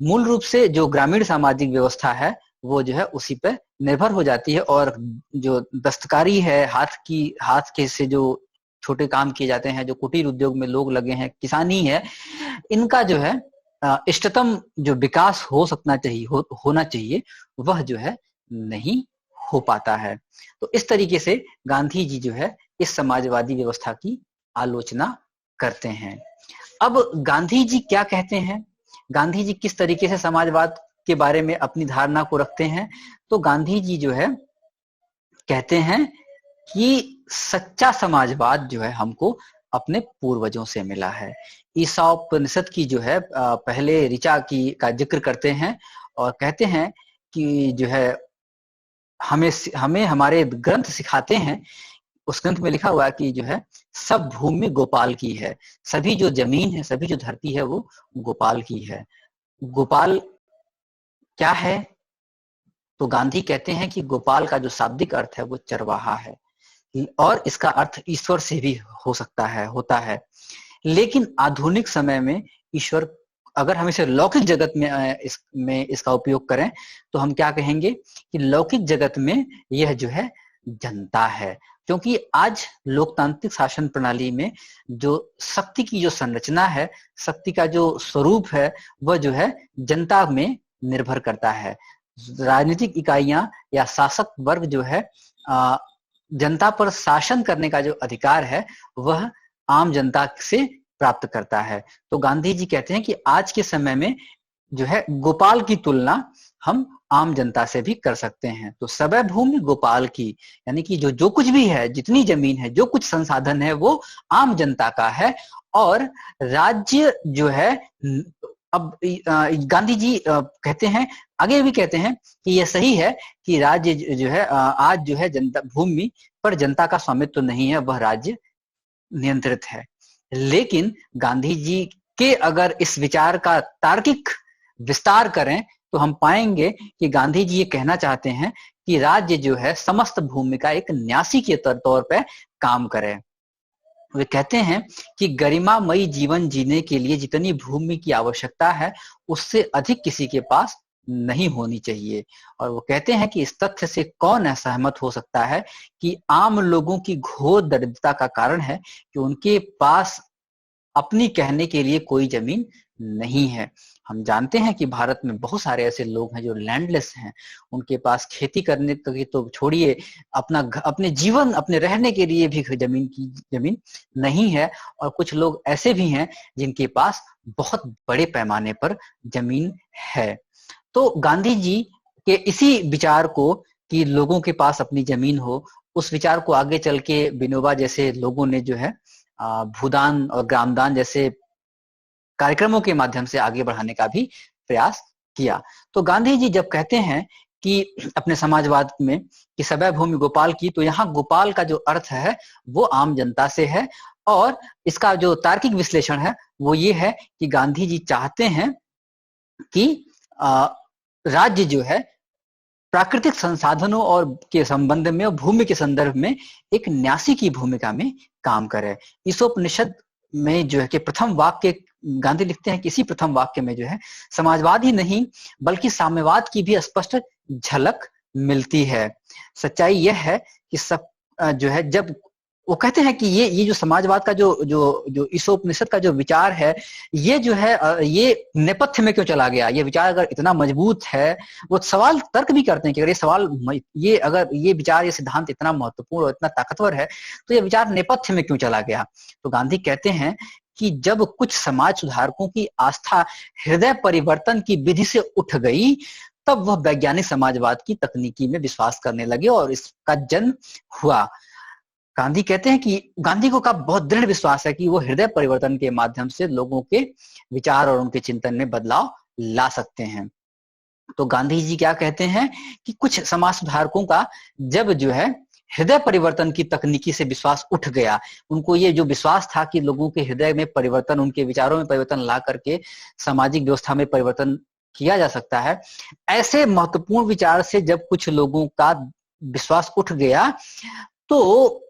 मूल रूप से जो ग्रामीण सामाजिक व्यवस्था है वो जो है उसी पर निर्भर हो जाती है, और जो दस्तकारी है, हाथ के से जो छोटे काम किए जाते हैं, जो कुटीर उद्योग में लोग लगे हैं, किसानी है, इनका जो है इष्टतम जो विकास होना चाहिए वह जो है नहीं हो पाता है। तो इस तरीके से गांधी जी जो है इस समाजवादी व्यवस्था की आलोचना करते हैं। अब गांधी जी क्या कहते हैं, गांधी जी किस तरीके से समाजवाद के बारे में अपनी धारणा को रखते हैं? तो गांधी जी जो है कहते हैं कि सच्चा समाजवाद जो है हमको अपने पूर्वजों से मिला है। ईसापनिषद की जो है पहले ऋचा का जिक्र करते हैं और कहते हैं कि जो है हमें हमारे ग्रंथ सिखाते हैं, उस ग्रंथ में लिखा हुआ है कि जो है सब भूमि गोपाल की है, सभी जो जमीन है, सभी जो धरती है वो गोपाल की है। गोपाल क्या है? तो गांधी कहते हैं कि गोपाल का जो शाब्दिक अर्थ है वो चरवाहा है, और इसका अर्थ ईश्वर से भी होता है। लेकिन आधुनिक समय में ईश्वर, अगर हम इसे लौकिक जगत में इसका उपयोग करें तो हम क्या कहेंगे कि लौकिक जगत में यह जो है जनता है, क्योंकि आज लोकतांत्रिक शासन प्रणाली में जो शक्ति की जो संरचना है, शक्ति का जो स्वरूप है वह जो है जनता में निर्भर करता है। राजनीतिक इकाइयां या शासक वर्ग जो है जनता पर शासन करने का जो अधिकार है वह आम जनता से प्राप्त करता है। तो गांधी जी कहते हैं कि आज के समय में जो है गोपाल की तुलना हम आम जनता से भी कर सकते हैं। तो सबे भूमि गोपाल की, यानी कि जो कुछ भी है, जितनी जमीन है, जो कुछ संसाधन है वो आम जनता का है, और राज्य जो है अब गांधी जी कहते हैं, आगे भी कहते हैं कि यह सही है कि राज्य जो है आज जो है जनता भूमि पर जनता का स्वामित्व तो नहीं है, वह राज्य नियंत्रित है। लेकिन गांधी जी के अगर इस विचार का तार्किक विस्तार करें तो हम पाएंगे कि गांधी जी ये कहना चाहते हैं कि राज्य जो है समस्त भूमि का एक न्यासी के तौर पर काम करे। वे कहते हैं कि गरिमामयी जीवन जीने के लिए जितनी भूमि की आवश्यकता है उससे अधिक किसी के पास नहीं होनी चाहिए। और वो कहते हैं कि इस तथ्य से कौन असहमत हो सकता है कि आम लोगों की घोर दरिद्रता का कारण है कि उनके पास अपनी कहने के लिए कोई जमीन नहीं है। हम जानते हैं कि भारत में बहुत सारे ऐसे लोग हैं जो लैंडलेस हैं, उनके पास खेती करने की तो छोड़िए, अपने जीवन अपने रहने के लिए भी जमीन नहीं है। और कुछ लोग ऐसे भी हैं जिनके पास बहुत बड़े पैमाने पर जमीन है। तो गांधी जी के इसी विचार को कि लोगों के पास अपनी जमीन हो, उस विचार को आगे चल के विनोबा जैसे लोगों ने जो है भूदान और ग्रामदान जैसे कार्यक्रमों के माध्यम से आगे बढ़ाने का भी प्रयास किया। तो गांधी जी जब कहते हैं कि अपने समाजवाद में कि सबै भूमि गोपाल की, तो यहाँ गोपाल का जो अर्थ है वो आम जनता से है। और इसका जो तार्किक विश्लेषण है वो ये है कि गांधी जी चाहते हैं कि राज्य जो है प्राकृतिक संसाधनों और के संबंध में और भूमि के संदर्भ में एक न्यासी की भूमिका में काम करे। ईसोपनिषद में जो है कि प्रथम वाक्य गांधी लिखते हैं कि इसी प्रथम वाक्य में जो है समाजवाद ही नहीं बल्कि साम्यवाद की भी स्पष्ट झलक मिलती है। सच्चाई यह है कि सब जो है, जब वो कहते हैं कि ये जो समाजवाद का जो ईसोपनिषद का जो विचार है, ये जो है ये नेपथ्य में क्यों चला गया। ये विचार अगर इतना मजबूत है, वो सवाल तर्क भी करते हैं कि अगर अगर ये विचार, ये सिद्धांत इतना महत्वपूर्ण और इतना ताकतवर है तो ये विचार नेपथ्य में क्यों चला गया। तो गांधी कहते हैं कि जब कुछ समाज सुधारकों की आस्था हृदय परिवर्तन की विधि से उठ गई, तब वह वैज्ञानिक समाजवाद की तकनीकी में विश्वास करने लगे और इसका जन्म हुआ। गांधी कहते हैं कि गांधी को का बहुत दृढ़ विश्वास है कि वो हृदय परिवर्तन के माध्यम से लोगों के विचार और उनके चिंतन में बदलाव ला सकते हैं। तो गांधी जी क्या कहते हैं कि कुछ समाज सुधारकों का जब जो है हृदय परिवर्तन की तकनीकी से विश्वास उठ गया, उनको ये जो विश्वास था कि लोगों के हृदय में परिवर्तन, उनके विचारों में परिवर्तन ला करके सामाजिक व्यवस्था में परिवर्तन किया जा सकता है, ऐसे महत्वपूर्ण विचार से जब कुछ लोगों का विश्वास उठ गया तो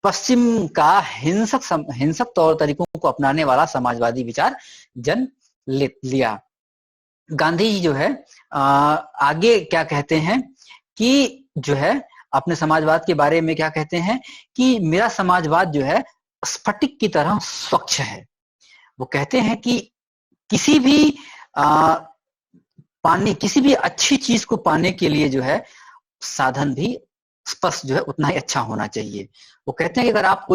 पश्चिम का हिंसक तौर तरीकों को अपनाने वाला समाजवादी विचार जन्म लिया। गांधी जी जो है आगे क्या कहते हैं कि जो है अपने समाजवाद के बारे में क्या कहते हैं कि मेरा समाजवाद जो है स्फटिक की तरह स्वच्छ है। वो कहते हैं कि किसी भी अच्छी चीज को पाने के लिए जो है साधन भी स्पष्ट जो है उतना ही अच्छा होना चाहिए। वो कहते हैं कि अगर आप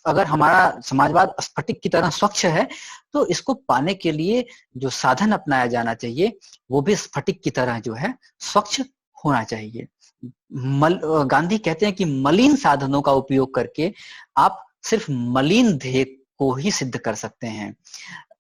अगर हमारा समाजवाद स्फटिक की तरह स्वच्छ है तो इसको पाने के लिए जो साधन अपनाया जाना चाहिए वो भी स्फटिक की तरह जो है स्वच्छ होना चाहिए। गांधी कहते हैं कि मलिन साधनों का उपयोग करके आप सिर्फ मलिन ध्येय को ही सिद्ध कर सकते हैं।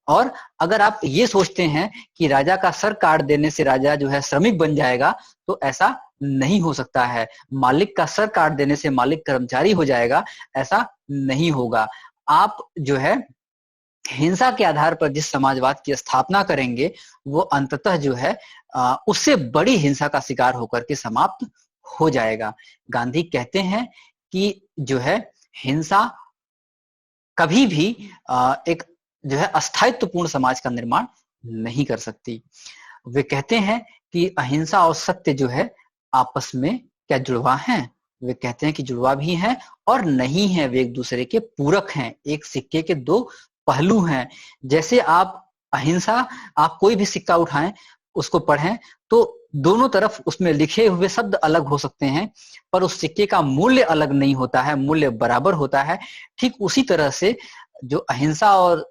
और अगर आप ये सोचते हैं कि राजा का सर काट देने से राजा जो है श्रमिक बन जाएगा, तो ऐसा नहीं हो सकता है। मालिक का सर काट देने से मालिक कर्मचारी हो जाएगा, ऐसा नहीं होगा। आप जो है हिंसा के आधार पर जिस समाजवाद की स्थापना करेंगे वो अंततः जो है उससे बड़ी हिंसा का शिकार होकर के समाप्त हो जाएगा। गांधी कहते हैं कि जो है हिंसा कभी भी एक जो है अस्थायित्वपूर्ण समाज का निर्माण नहीं कर सकती। वे कहते हैं कि अहिंसा और सत्य जो है आपस में क्या जुड़वा हैं। वे कहते हैं कि जुड़वा भी हैं और नहीं है, वे एक दूसरे के पूरक हैं, एक सिक्के के दो पहलू हैं। जैसे आप कोई भी सिक्का उठाएं, उसको पढ़ें तो दोनों तरफ उसमें लिखे हुए शब्द अलग हो सकते हैं पर उस सिक्के का मूल्य अलग नहीं होता है, मूल्य बराबर होता है। ठीक उसी तरह से जो अहिंसा और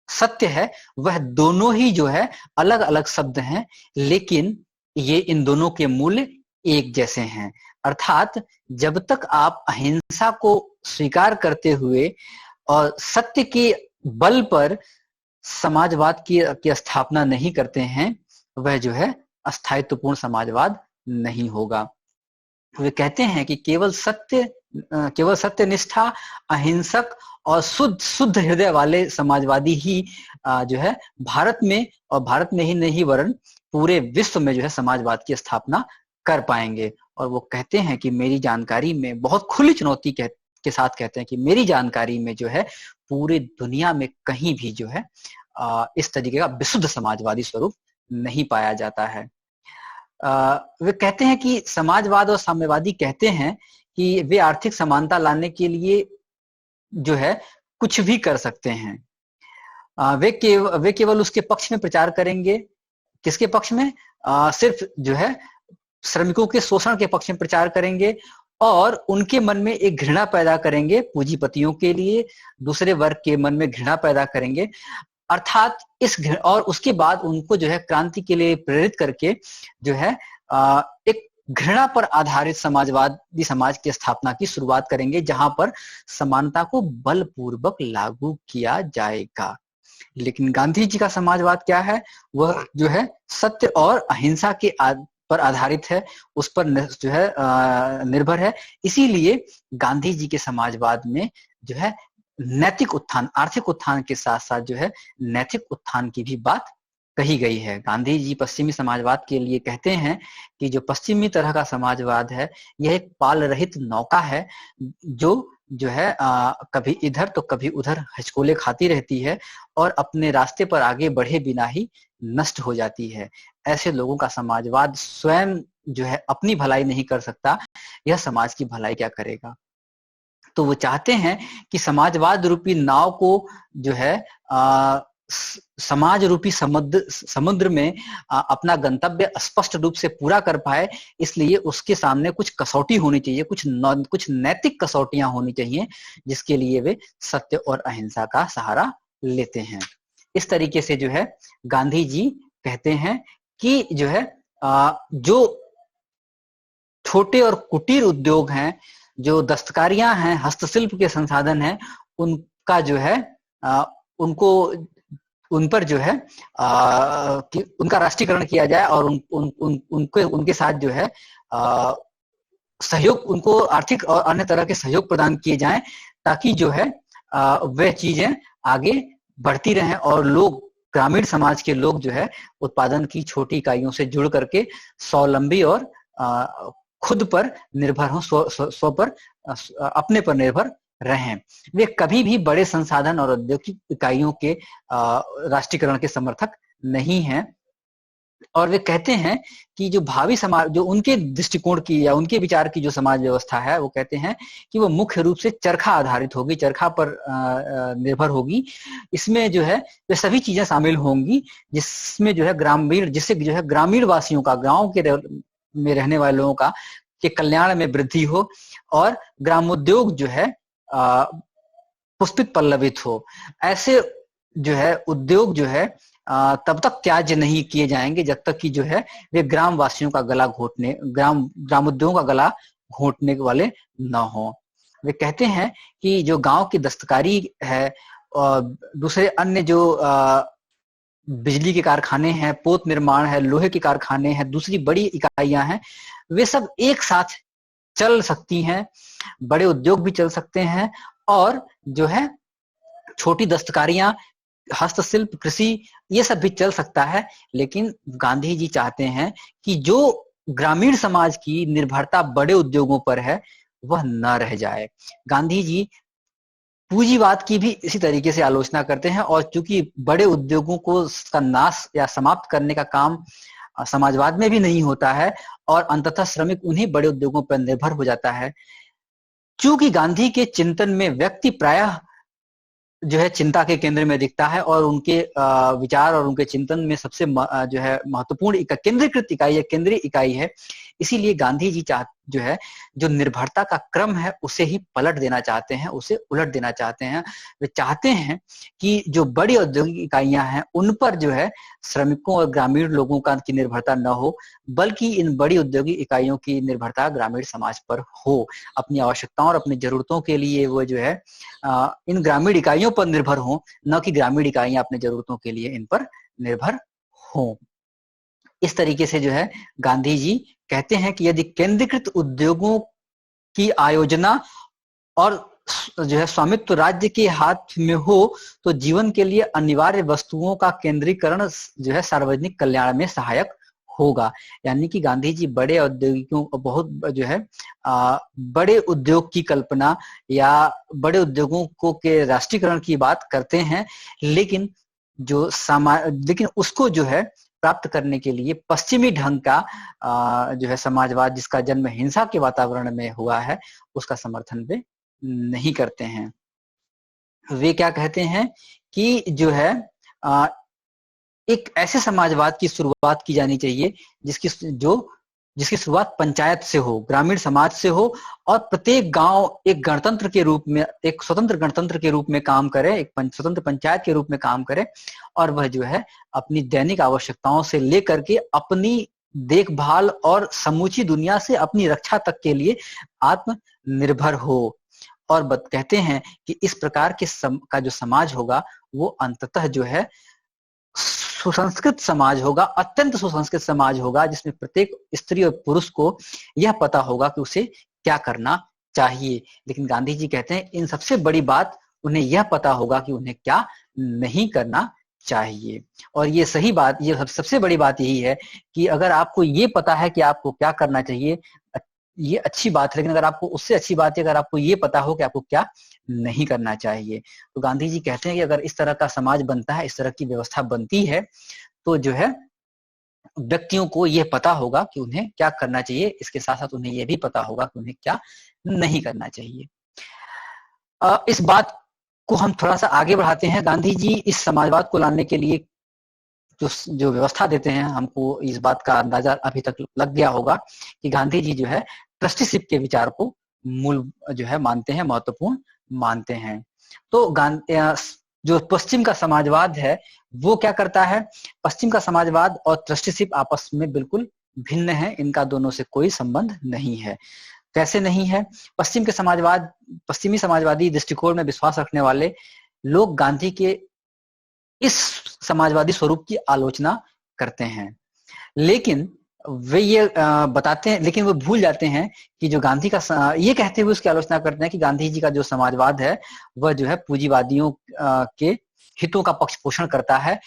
सत्य है वह दोनों ही जो है अलग अलग शब्द हैं, लेकिन ये इन दोनों के मूल्य एक जैसे हैं। अर्थात जब तक आप अहिंसा को स्वीकार करते हुए और सत्य के बल पर समाजवाद की स्थापना नहीं करते हैं वह जो है अस्थायित्वपूर्ण समाजवाद नहीं होगा। वे कहते हैं कि केवल सत्य निष्ठा, अहिंसक और शुद्ध हृदय वाले समाजवादी ही जो है भारत में, और भारत में ही नहीं वरन पूरे विश्व में जो है समाजवाद की स्थापना कर पाएंगे। और वो कहते हैं कि मेरी जानकारी में, बहुत खुली चुनौती के साथ कहते हैं कि मेरी जानकारी में जो है पूरी दुनिया में कहीं भी जो है इस तरीके का विशुद्ध समाजवादी स्वरूप नहीं पाया जाता है। वे कहते हैं कि समाजवाद और साम्यवादी कहते हैं कि वे आर्थिक समानता लाने के लिए जो है कुछ भी कर सकते हैं। वे केवल उसके पक्ष में प्रचार करेंगे। किसके पक्ष में? सिर्फ जो है श्रमिकों के शोषण के पक्ष में प्रचार करेंगे और उनके मन में एक घृणा पैदा करेंगे पूंजीपतियों के लिए, दूसरे वर्ग के मन में घृणा पैदा करेंगे। अर्थात और उसके बाद उनको जो है क्रांति के लिए प्रेरित करके जो है एक घृणा पर आधारित समाजवादी समाज की स्थापना की शुरुआत करेंगे, जहां पर समानता को बलपूर्वक लागू किया जाएगा। लेकिन गांधी जी का समाजवाद क्या है? वह जो है सत्य और अहिंसा के पर आधारित है, उस पर जो है निर्भर है। इसीलिए गांधी जी के समाजवाद में जो है नैतिक उत्थान, आर्थिक उत्थान के साथ साथ जो है नैतिक उत्थान की भी बात कही गई है। गांधी जी पश्चिमी समाजवाद के लिए कहते हैं कि जो पश्चिमी तरह का समाजवाद है यह एक पाल रहित नौका है जो है कभी इधर तो कभी उधर हिचकोले खाती रहती है और अपने रास्ते पर आगे बढ़े बिना ही नष्ट हो जाती है। ऐसे लोगों का समाजवाद स्वयं जो है अपनी भलाई नहीं कर सकता, यह समाज की भलाई क्या करेगा। तो वो चाहते हैं कि समाजवाद रूपी नाव को जो है समाज रूपी समुद्र में अपना गंतव्य स्पष्ट रूप से पूरा कर पाए, इसलिए उसके सामने कुछ कसौटी होनी चाहिए, कुछ नैतिक कसौटियां होनी चाहिए, जिसके लिए वे सत्य और अहिंसा का सहारा लेते हैं। इस तरीके से जो है गांधी जी कहते हैं कि जो है जो छोटे और कुटीर उद्योग हैं, जो दस्तकारियां हैं, हस्तशिल्प के संसाधन हैं, उनका जो है उन पर जो है कि उनका राष्ट्रीयकरण किया जाए और उनके साथ जो है सहयोग, उनको आर्थिक और अन्य तरह के सहयोग प्रदान किए जाएं, ताकि जो है वह चीजें आगे बढ़ती रहें और लोग, ग्रामीण समाज के लोग जो है उत्पादन की छोटी इकाइयों से जुड़ करके स्वावलंबी और खुद पर निर्भर हों, स्व पर, अपने पर निर्भर रहें। वे कभी भी बड़े संसाधन और औद्योगिक इकाइयों के राष्ट्रीयकरण के समर्थक नहीं हैं। और वे कहते हैं कि जो भावी समाज, जो उनके दृष्टिकोण की या उनके विचार की जो समाज व्यवस्था है, वो कहते हैं कि वो मुख्य रूप से चरखा आधारित होगी, चरखा पर निर्भर होगी। इसमें जो है वे सभी चीजें शामिल होंगी जिसमें जो है जिससे जो है ग्रामीण वासियों का, गांव के में रहने वाले लोगों का के कल्याण में वृद्धि हो और ग्रामोद्योग जो है पुष्पित पल्लवित हो। ऐसे जो है उद्योग जो है तब तक त्याज्य नहीं किए जाएंगे जब तक कि जो है वे ग्रामवासियों का गला घोटने, ग्रामोद्योगों का गला घोटने वाले न हो। वे कहते हैं कि जो गांव की दस्तकारी है और दूसरे अन्य जो बिजली के कारखाने हैं, पोत निर्माण है, लोहे के कारखाने हैं, दूसरी बड़ी इकाइयां हैं, वे सब एक साथ चल सकती हैं, बड़े उद्योग भी चल सकते हैं और जो है छोटी दस्तकारियां, हस्तशिल्प, कृषि, ये सब भी चल सकता है। लेकिन गांधी जी चाहते हैं कि जो ग्रामीण समाज की निर्भरता बड़े उद्योगों पर है वह न रह जाए। गांधी जी पूंजीवाद की भी इसी तरीके से आलोचना करते हैं और चूंकि बड़े उद्योगों को का नाश या समाप्त करने का काम समाजवाद में भी नहीं होता है और अंततः श्रमिक उन्हीं बड़े उद्योगों पर निर्भर हो जाता है, चूंकि गांधी के चिंतन में व्यक्ति प्रायः जो है चिंता के केंद्र में दिखता है और उनके विचार और उनके चिंतन में सबसे जो है महत्वपूर्ण केंद्रीकृत इकाई है, केंद्रीय इकाई है, इसीलिए गांधी जी जो है जो निर्भरता का क्रम है उसे ही पलट देना चाहते हैं, उसे उलट देना चाहते हैं। वे चाहते हैं कि जो बड़ी औद्योगिक इकाइयां हैं उन पर जो है श्रमिकों और ग्रामीण लोगों का की निर्भरता न हो, बल्कि इन बड़ी औद्योगिक इकाइयों की निर्भरता ग्रामीण समाज पर हो। अपनी आवश्यकताओं और अपनी जरूरतों के लिए वो जो है इन ग्रामीण इकाइयों पर निर्भर हो, न कि ग्रामीण इकाइयां अपनी जरूरतों के लिए इन पर निर्भर हो। इस तरीके से जो है गांधी जी कहते हैं कि यदि केंद्रीकृत उद्योगों की आयोजना और जो है स्वामित्व राज्य के हाथ में हो तो जीवन के लिए अनिवार्य वस्तुओं का केंद्रीकरण जो है सार्वजनिक कल्याण में सहायक होगा। यानी कि गांधी जी बड़े औद्योगिकों बहुत जो है बड़े उद्योग की कल्पना या बड़े उद्योगों को के राष्ट्रीयकरण की बात करते हैं, लेकिन लेकिन उसको जो है प्राप्त करने के लिए पश्चिमी ढंग का जो है समाजवाद, जिसका जन्म हिंसा के वातावरण में हुआ है, उसका समर्थन वे नहीं करते हैं। वे क्या कहते हैं कि जो है एक ऐसे समाजवाद की शुरुआत की जानी चाहिए जिसकी शुरुआत पंचायत से हो, ग्रामीण समाज से हो, और प्रत्येक गांव एक गणतंत्र के रूप में, एक स्वतंत्र गणतंत्र के रूप में काम करे, एक स्वतंत्र पंचायत के रूप में काम करे, और वह जो है अपनी दैनिक आवश्यकताओं से लेकर के अपनी देखभाल और समूची दुनिया से अपनी रक्षा तक के लिए आत्मनिर्भर हो। और कहते हैं कि इस प्रकार के का जो समाज होगा वो अंततः जो है सुसंस्कृत समाज होगा, अत्यंत सुसंस्कृत समाज होगा, जिसमें प्रत्येक स्त्री और पुरुष को यह पता होगा कि उसे क्या करना चाहिए। लेकिन गांधी जी कहते हैं इन सबसे बड़ी बात उन्हें यह पता होगा कि उन्हें क्या नहीं करना चाहिए। और ये सही बात, ये सबसे बड़ी बात यही है कि अगर आपको ये पता है कि आपको क्या करना चाहिए, ये अच्छी बात है, लेकिन अगर आपको उससे अच्छी बात है अगर आपको ये पता हो कि आपको क्या नहीं करना चाहिए। तो गांधी जी कहते हैं कि अगर इस तरह का समाज बनता है, इस तरह की व्यवस्था बनती है, तो जो है व्यक्तियों को यह पता होगा कि उन्हें क्या करना चाहिए, इसके साथ साथ उन्हें यह भी पता होगा कि उन्हें क्या नहीं करना चाहिए। इस बात को हम थोड़ा सा आगे बढ़ाते हैं। गांधी जी इस समाजवाद को लाने के लिए जो व्यवस्था देते हैं, हमको इस बात का अंदाजा अभी तक लग गया होगा कि गांधी जी जो है ट्रस्टीशिप के विचार को मूल जो है मानते हैं, महत्वपूर्ण मानते हैं। तो जो पश्चिम का समाजवाद है वो क्या करता है, पश्चिम का समाजवाद और ट्रस्टीशिप आपस में बिल्कुल भिन्न है, इनका दोनों से कोई संबंध नहीं है। कैसे नहीं है? पश्चिमी समाजवादी दृष्टिकोण में विश्वास रखने वाले लोग गांधी के इस समाजवादी स्वरूप की आलोचना करते हैं, लेकिन वे ये बताते हैं, लेकिन वो भूल जाते हैं कि जो गांधी का ये कहते हुए उसकी आलोचना करते हैं कि गांधी जी का जो समाजवाद है वह जो है पूंजीवादियों के हितों का पक्ष पोषण करता है,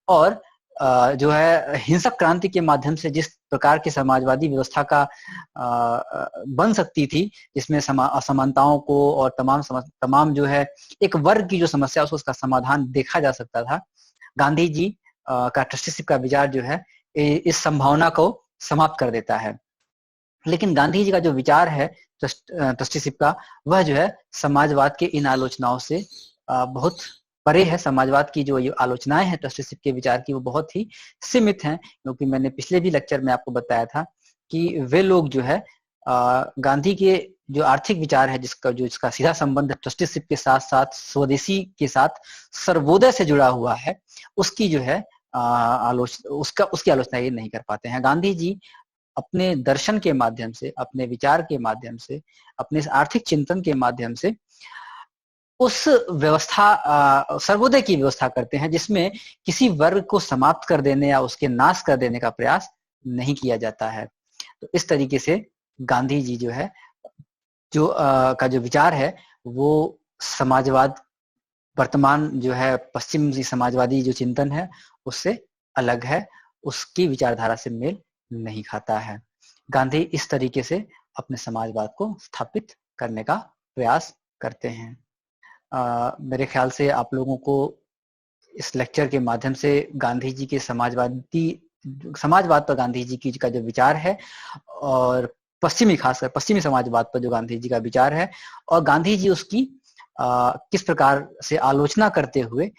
और जो है हिंसक क्रांति के माध्यम से जिस प्रकार की समाजवादी व्यवस्था का बन सकती थी, जिसमें असमानताओं को और तमाम जो है एक वर्ग की जो समस्या उसका समाधान देखा जा सकता था, गांधी जी का ट्रस्टीशिप का विचार जो है इस संभावना को समाप्त कर देता है। लेकिन गांधी जी का जो विचार है ट्रस्टीशिप का, वह जो है समाजवाद के इन आलोचनाओं से बहुत परे है। समाजवाद की जो आलोचनाएं हैं ट्रस्टीशिप के विचार की, वो बहुत ही सीमित हैं, क्योंकि मैंने पिछले भी लेक्चर में आपको बताया था कि वे लोग जो है गांधी के जो आर्थिक विचार है, जिसका सीधा संबंध ट्रस्टीशिप के साथ साथ स्वदेशी के साथ सर्वोदय से जुड़ा हुआ है, उसकी जो है उसकी आलोचना ये नहीं कर पाते हैं। गांधी जी अपने दर्शन के माध्यम से, अपने विचार के माध्यम से, अपने आर्थिक चिंतन के माध्यम से उस व्यवस्था सर्वोदय की व्यवस्था करते हैं जिसमें किसी वर्ग को समाप्त कर देने या उसके नाश कर देने का प्रयास नहीं किया जाता है। तो इस तरीके से गांधी जी जो है का जो विचार है वो समाजवाद, वर्तमान जो है पश्चिमी समाजवादी जो चिंतन है उससे अलग है, उसकी विचारधारा से मेल नहीं खाता है। गांधी इस तरीके से अपने समाजवाद को स्थापित करने का प्रयास करते हैं। मेरे ख्याल से आप लोगों को इस लेक्चर के माध्यम से गांधी जी के समाजवाद पर गांधी जी की का जो विचार है, और खासकर पश्चिमी समाजवाद पर जो गांधी जी का विचार है, और गांधी जी उसकी किस प्रकार से आलोचना करते हुए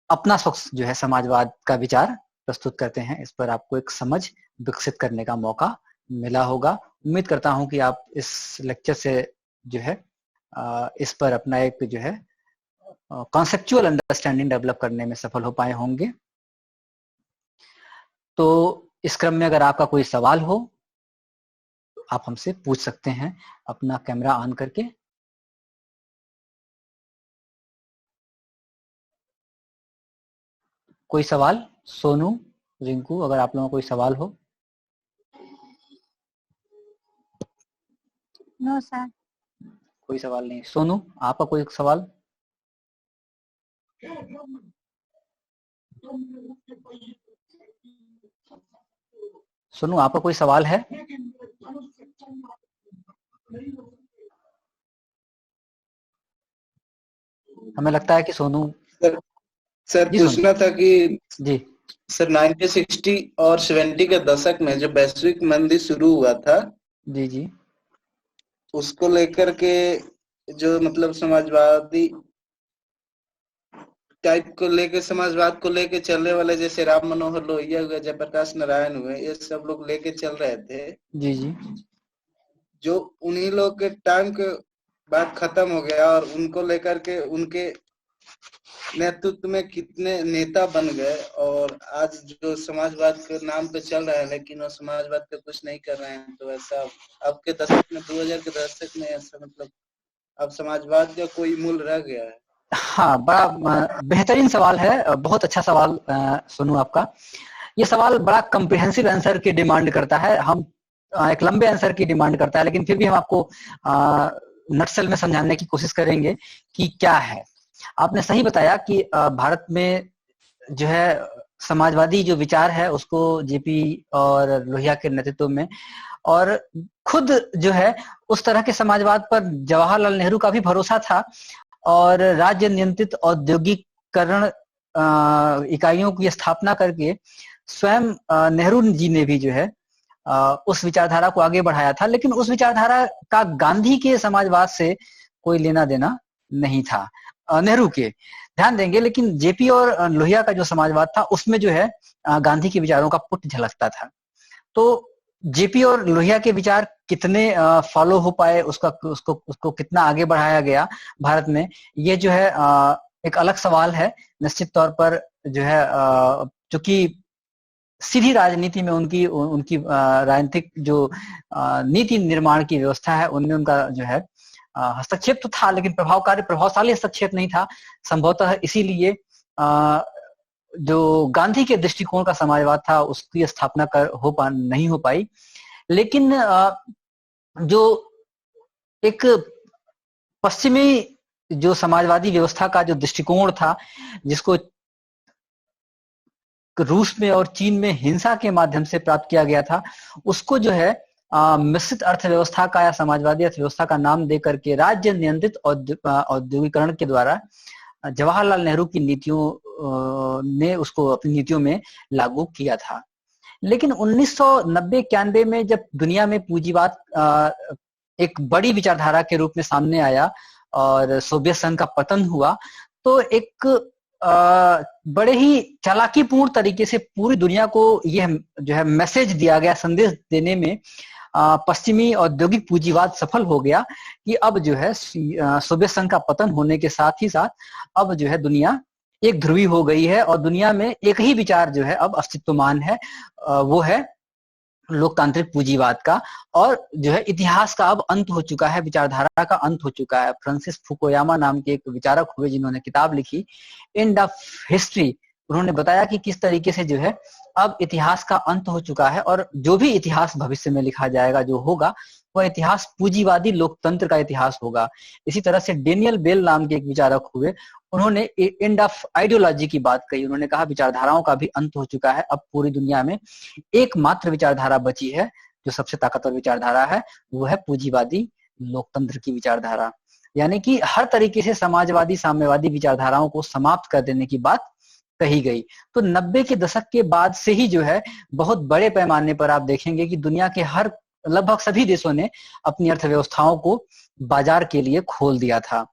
अपना जो है समाजवाद का विचार प्रस्तुत करते हैं, इस पर आपको एक समझ विकसित करने का मौका मिला होगा। उम्मीद करता हूं कि आप इस लेक्चर से जो है इस पर अपना एक जो है कॉन्सेप्चुअल अंडरस्टैंडिंग डेवलप करने में सफल हो पाए होंगे। तो इस क्रम में अगर आपका कोई सवाल हो तो आप हमसे पूछ सकते हैं अपना कैमरा ऑन करके। कोई सवाल? सोनू, रिंकू, अगर आप लोगों को कोई सवाल हो। No sir. कोई सवाल नहीं। सोनू, आपका कोई सवाल? सोनू, आपका कोई सवाल है? हमें लगता है कि सोनू सर पूछना था कि जी सर 1960 और 70 के दशक में जो वैश्विक मंदी शुरू हुआ था, जी जी उसको लेकर के जो मतलब समाजवादी टाइप को लेके, समाजवाद को लेके चलने वाले जैसे राम मनोहर लोहिया हुए, जयप्रकाश नारायण हुए, ये सब लोग लेके चल रहे थे। जी जी जो उन्हीं लोग के टाइम के बाद खत्म हो गया और उनको लेकर के उनके नेतृत्व में कितने नेता बन गए और आज जो समाजवाद के नाम पे चल रहा है लेकिन वो समाजवाद पे कुछ नहीं कर रहे हैं। तो ऐसा अब के दशक में, 2000 के दशक में ऐसा मतलब अब समाजवाद का कोई मूल्य रह गया है? हाँ, बड़ा बेहतरीन सवाल है, बहुत अच्छा सवाल सोनू आपका। ये सवाल बड़ा कम्प्रिहेंसिव आंसर की डिमांड करता है। हम एक लंबे आंसर की डिमांड करता है, लेकिन फिर भी हम आपको नटसेल में समझाने की कोशिश करेंगे कि क्या है। आपने सही बताया कि भारत में जो है समाजवादी जो विचार है उसको जेपी और लोहिया के नेतृत्व में, और खुद जो है उस तरह के समाजवाद पर जवाहरलाल नेहरू का भी भरोसा था, और राज्य नियंत्रित औद्योगिकरण इकाइयों की स्थापना करके स्वयं नेहरू जी ने भी जो है उस विचारधारा को आगे बढ़ाया था। लेकिन उस विचारधारा का गांधी के समाजवाद से कोई लेना देना नहीं था, नेहरू के। ध्यान देंगे, लेकिन जेपी और लोहिया का जो समाजवाद था उसमें जो है गांधी के विचारों का पुट झलकता था। तो जेपी और लोहिया के विचार कितने फॉलो हो पाए, उसको कितना आगे बढ़ाया गया भारत में, ये जो है एक अलग सवाल है। निश्चित तौर पर जो है चूंकि सीधी राजनीति में उनकी राजनीतिक जो नीति निर्माण की व्यवस्था है उनमें उनका जो है हस्तक्षेप तो था, लेकिन प्रभावशाली हस्तक्षेप नहीं था। संभवतः इसीलिए जो गांधी के दृष्टिकोण का समाजवाद था उसकी स्थापना नहीं हो पाई। लेकिन जो एक पश्चिमी जो समाजवादी व्यवस्था का जो दृष्टिकोण था, जिसको रूस में और चीन में हिंसा के माध्यम से प्राप्त किया गया था, उसको जो है मिश्रित अर्थव्यवस्था का या समाजवादी अर्थव्यवस्था का नाम दे करके राज्य नियंत्रित औद्योगिकरण के द्वारा जवाहरलाल नेहरू की नीतियों ने उसको अपनी नीतियों में लागू किया था। लेकिन 1990-91 में जब दुनिया में पूंजीवाद एक बड़ी विचारधारा के रूप में सामने आया और सोवियत संघ का पतन हुआ, तो एक बड़े ही चालाकीपूर्ण तरीके से पूरी दुनिया को यह जो है मैसेज दिया गया, संदेश देने में पश्चिमी औद्योगिक पूंजीवाद सफल हो गया कि अब जो है सोवियत संघ का पतन होने के साथ ही साथ अब जो है दुनिया एक ध्रुवी हो गई है और दुनिया में एक ही विचार जो है अब अस्तित्वमान है, वो है लोकतांत्रिक पूंजीवाद का। और जो है इतिहास का अब अंत हो चुका है, विचारधारा का अंत हो चुका है। फ्रांसिस फुकुयामा नाम के एक विचारक हुए जिन्होंने किताब लिखी एंड ऑफ हिस्ट्री। उन्होंने बताया कि किस तरीके से जो है अब इतिहास का अंत हो चुका है और जो भी इतिहास भविष्य में लिखा जाएगा, जो होगा, वह इतिहास पूंजीवादी लोकतंत्र का इतिहास होगा। इसी तरह से डेनियल बेल नाम के एक विचारक हुए, उन्होंने एंड ऑफ आइडियोलॉजी की बात कही। उन्होंने कहा विचारधाराओं का भी अंत हो चुका है, अब पूरी दुनिया में एकमात्र विचारधारा बची है जो सबसे ताकतवर विचारधारा है, वो है पूंजीवादी लोकतंत्र की विचारधारा। यानी कि हर तरीके से समाजवादी साम्यवादी विचारधाराओं को समाप्त कर देने की बात कही गई। तो 90 के दशक के बाद से ही जो है बहुत बड़े पैमाने पर आप देखेंगे कि दुनिया के लगभग सभी देशों ने अपनी अर्थव्यवस्थाओं को बाजार के लिए खोल दिया था।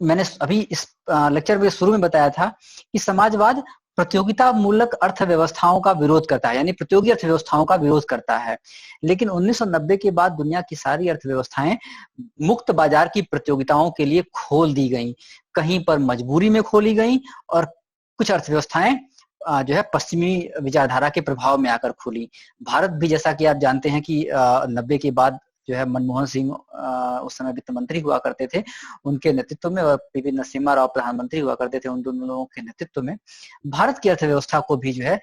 मैंने अभी इस लेक्चर में शुरू में बताया था कि समाजवाद प्रतियोगिता मूलक अर्थव्यवस्थाओं का विरोध करता है, यानी प्रतियोगी अर्थव्यवस्थाओं का विरोध करता है। लेकिन 1990 के बाद दुनिया की सारी अर्थव्यवस्थाएं मुक्त बाजार की प्रतियोगिताओं के लिए खोल दी गई, कहीं पर मजबूरी में खोली गई और कुछ अर्थव्यवस्थाएं जो है पश्चिमी विचारधारा के प्रभाव में आकर खुली। भारत भी, जैसा कि आप जानते हैं कि 90 के बाद जो है मनमोहन सिंह उस समय वित्त मंत्री हुआ करते थे, उनके नेतृत्व में, और पीवी नरसिम्हा राव प्रधानमंत्री हुआ करते थे, उन दोनों लोगों के नेतृत्व में भारत की अर्थव्यवस्था को भी जो है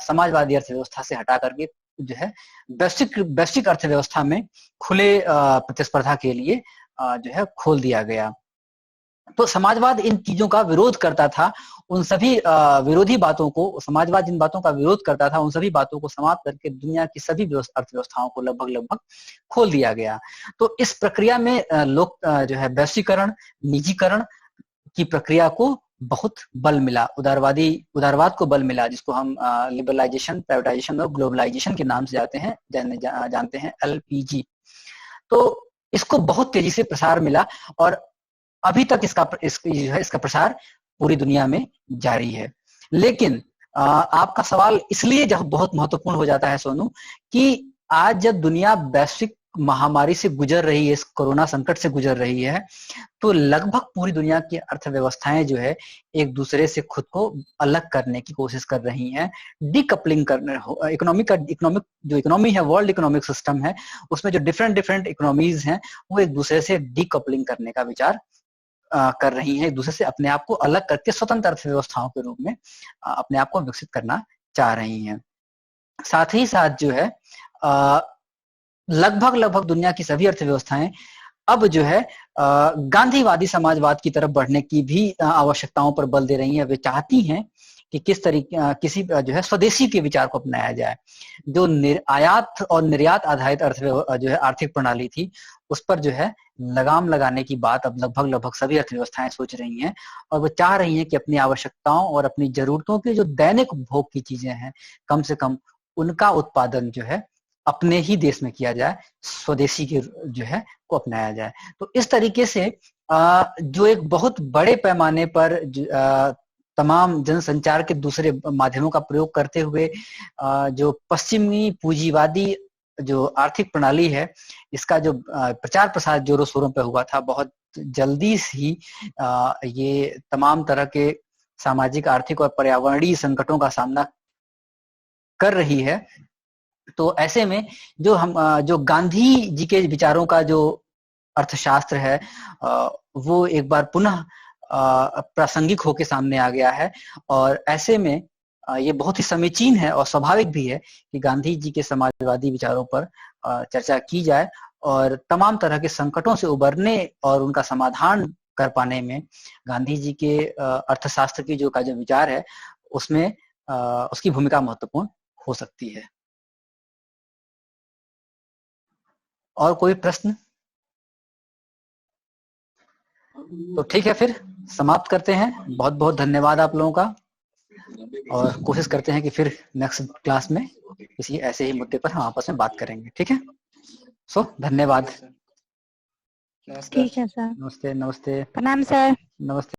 समाजवादी अर्थव्यवस्था से हटा करके जो है वैश्विक अर्थव्यवस्था में खुले प्रतिस्पर्धा के लिए जो है खोल दिया गया। तो समाजवाद इन चीजों का विरोध करता था, उन सभी विरोधी बातों को, समाजवाद जिन बातों का विरोध करता था उन सभी बातों को समाप्त करके दुनिया की सभी अर्थव्यवस्थाओं को लगभग खोल दिया गया। तो इस प्रक्रिया में लोग जो है वैश्वीकरण, निजीकरण की प्रक्रिया को बहुत बल मिला, उदारवाद को बल मिला, जिसको हम लिबरलाइजेशन, प्राइवेटाइजेशन और ग्लोबलाइजेशन के नाम से जानते हैं, LPG। तो इसको बहुत तेजी से प्रसार मिला और अभी तक इसका प्रसार पूरी दुनिया में जारी है। लेकिन आपका सवाल इसलिए जब बहुत महत्वपूर्ण हो जाता है सोनू, कि आज जब दुनिया वैश्विक महामारी से गुजर रही है, इस कोरोना संकट से गुजर रही है, तो लगभग पूरी दुनिया की अर्थव्यवस्थाएं जो है एक दूसरे से खुद को अलग करने की कोशिश कर रही हैं, डीकपलिंग करने, इकोनॉमिक जो इकोनॉमी है, वर्ल्ड इकोनॉमिक सिस्टम है, उसमें जो डिफरेंट इकोनॉमीज हैं वो एक दूसरे से डीकपलिंग करने का विचार कर रही हैं, एक दूसरे से अपने आप को अलग करके स्वतंत्र अर्थव्यवस्थाओं के रूप में अपने आप को विकसित करना चाह रही हैं। साथ ही साथ जो है लगभग दुनिया की सभी अर्थव्यवस्थाएं अब जो है गांधीवादी समाजवाद की तरफ बढ़ने की भी आवश्यकताओं पर बल दे रही हैं। वे चाहती हैं कि किसी जो है स्वदेशी के विचार को अपनाया जाए। जो आयात और निर्यात आधारित जो है आर्थिक प्रणाली थी, उस पर जो है लगाम लगाने की बात अब लगभग सभी अर्थव्यवस्थाएं सोच रही हैं, और वो चाह रही हैं कि अपनी आवश्यकताओं और अपनी जरूरतों की जो दैनिक उपभोग की चीजें हैं, कम से कम उनका उत्पादन जो है अपने ही देश में किया जाए, स्वदेशी के जो है को अपनाया जाए। तो इस तरीके से जो एक बहुत बड़े पैमाने पर तमाम जनसंचार के दूसरे माध्यमों का प्रयोग करते हुए जो पश्चिमी पूंजीवादी जो आर्थिक प्रणाली है, इसका जो प्रचार प्रसार जोरों शोरों पे हुआ था, बहुत जल्दी ही ये तमाम तरह के सामाजिक, आर्थिक और पर्यावरणीय संकटों का सामना कर रही है। तो ऐसे में जो गांधी जी के विचारों का जो अर्थशास्त्र है वो एक बार पुनः प्रासंगिक होके सामने आ गया है, और ऐसे में ये बहुत ही समीचीन है और स्वाभाविक भी है कि गांधी जी के समाजवादी विचारों पर चर्चा की जाए, और तमाम तरह के संकटों से उबरने और उनका समाधान कर पाने में गांधी जी के अर्थशास्त्र की जो विचार है उसमें उसकी भूमिका महत्वपूर्ण हो सकती है। और कोई प्रश्न? तो ठीक है, फिर समाप्त करते हैं। बहुत बहुत धन्यवाद आप लोगों का, और कोशिश करते हैं कि फिर नेक्स्ट क्लास में किसी ऐसे ही मुद्दे पर हम आपस में बात करेंगे। ठीक है, धन्यवाद। ठीक है सर। नमस्ते। प्रणाम सर। नमस्ते।